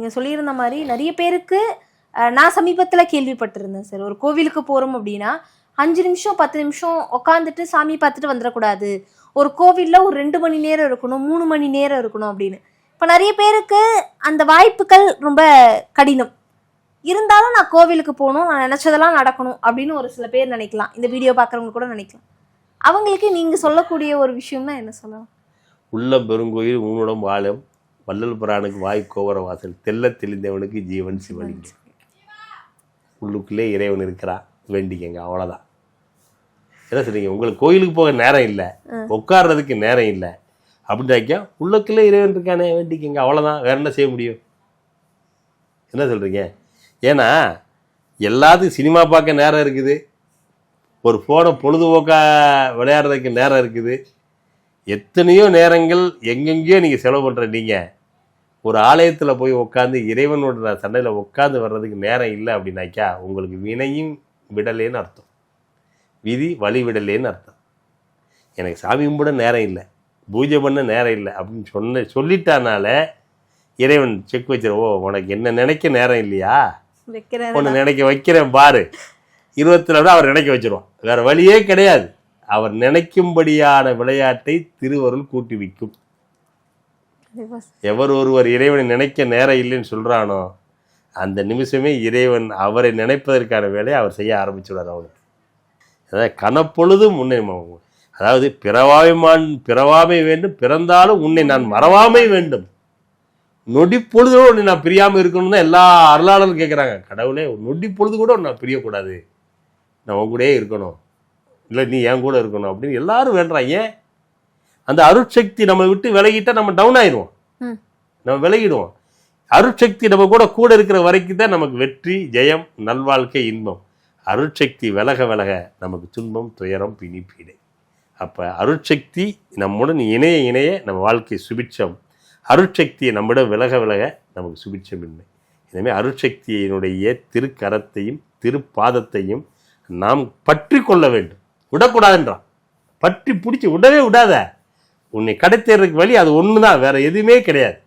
நீங்கள் சொல்லியிருந்த மாதிரி நிறைய பேருக்கு நான் சமீபத்தில் கேள்விப்பட்டிருந்தேன் சார். ஒரு கோவிலுக்கு போகிறோம் அப்படின்னா 5 நிமிஷம் 10 நிமிஷம் உட்காந்துட்டு சாமி பார்த்துட்டு வந்துடக்கூடாது, ஒரு கோவிலில் ஒரு 2 மணி நேரம் இருக்கணும், 3 மணி நேரம் இருக்கணும் அப்படின்னு. இப்போ நிறைய பேருக்கு அந்த வாய்ப்புகள் ரொம்ப கடினம் இருந்தாலும் நான் கோவிலுக்கு போகணும், நான் நினச்சதெல்லாம் நடக்கணும் அப்படின்னு ஒரு சில பேர் நினைக்கலாம், இந்த வீடியோ பார்க்குறவங்க கூட நினைக்கலாம். அவங்களுக்கு நீங்கள் சொல்லக்கூடிய ஒரு விஷயம்னா என்ன சொல்லலாம்? உள்ள பெருங்கோயில் ஊனுடம் வாழும் வள்ளல் பிரானுக்கு வாய் கோவர வாசல் தெல்ல தெளிந்தவனுக்கு ஜீவன் சிவலிங்க. உள்ளுக்குள்ளே இறைவன் இருக்கிறான், வேண்டிக்கங்க, அவ்வளோதான். என்ன சொல்றீங்க? உங்களுக்கு கோயிலுக்கு போக நேரம் இல்லை, உட்கார்றதுக்கு நேரம் இல்லை அப்படின்னாக்கா உள்ளுக்குள்ளே இறைவன் இருக்கானே, வேண்டிக்கங்க, அவ்வளோதான். வேற என்ன செய்ய முடியும்? என்ன சொல்கிறீங்க? ஏன்னா எல்லாத்துக்கும் சினிமா பார்க்க நேரம் இருக்குது, ஒரு ஃபோனை பொழுதுபோக்காக விளையாடுறதுக்கு நேரம் இருக்குது, எத்தனையோ நேரங்கள் எங்கெங்கேயோ நீங்கள் செலவு பண்ணுற நீங்கள் ஒரு ஆலயத்தில் போய் உட்காந்து இறைவனோட சண்டையில் உட்காந்து வர்றதுக்கு நேரம் இல்லை அப்படின்னாக்கா உங்களுக்கு வினையும் விடலேன்னு அர்த்தம், விதி வழி விடலேன்னு அர்த்தம். எனக்கு சாமி கும்பிட நேரம் இல்லை, பூஜை பண்ண நேரம் இல்லை அப்படின்னு சொல்லிட்டானால இறைவன் செக் வச்சிரு. ஓ, உனக்கு என்ன நினைக்க நேரம் இல்லையா, ஒன்று நினைக்க வைக்கிறேன் பாரு, 24 அவர் நினைக்க வச்சிருவான். வேற வழியே கிடையாது. அவர் நினைக்கும்படியான விளையாட்டை திருவருள் கூட்டி வைக்கும். எவர் ஒருவர் இறைவனை நினைக்க நேரம் இல்லைன்னு சொல்றானோ அந்த நிமிஷமே இறைவன் அவரை நினைப்பதற்கான வேலையை அவர் செய்ய ஆரம்பிச்சுடுறார் அவனுக்கு. அதாவது கனப்பொழுதும் உன்னை, அதாவது பிறவாமை வேண்டும், பிறந்தாலும் உன்னை நான் மறவாமை வேண்டும், நொடி பொழுதோ உன்னை நான் பிரியாமல் இருக்கணும்னு தான் எல்லா அருளாளரும் கேட்குறாங்க. கடவுளே, நொடி பொழுது கூட நான் பிரியக்கூடாது, நான் உன் கூடயே இருக்கணும், இல்லை நீ என் கூட இருக்கணும் அப்படின்னு எல்லாரும் வேண்டாம். ஏன்? அந்த அருட்சக்தி நம்ம விட்டு விலகிட்டா நம்ம டவுன் ஆயிடுவோம், நம்ம விலகிடுவோம். அருட்சக்தி நம்ம கூட இருக்கிற வரைக்கும் தான் நமக்கு வெற்றி, ஜெயம், நல்வாழ்க்கை, இன்பம். அருட்சக்தி விலக விலக நமக்கு துன்பம், துயரம், பிணி, பீடை. அப்போ அருட்சக்தி நம்முடன் இணைய நம்ம வாழ்க்கை சுபிட்சம், அருட்சக்தியை நம்மிடம் விலக விலக நமக்கு சுபிட்சம் இல்லை. எனவே அருட்சக்தியினுடைய திருக்கரத்தையும் திருப்பாதத்தையும் நாம் பற்றி கொள்ள வேண்டும், விடக்கூடாதுன்றான். பற்றி பிடிச்சி விடவே விடாத. உன்னை கடை தேர்றதுக்கு வழி அது ஒன்று தான், வேற எதுவுமே கிடையாது.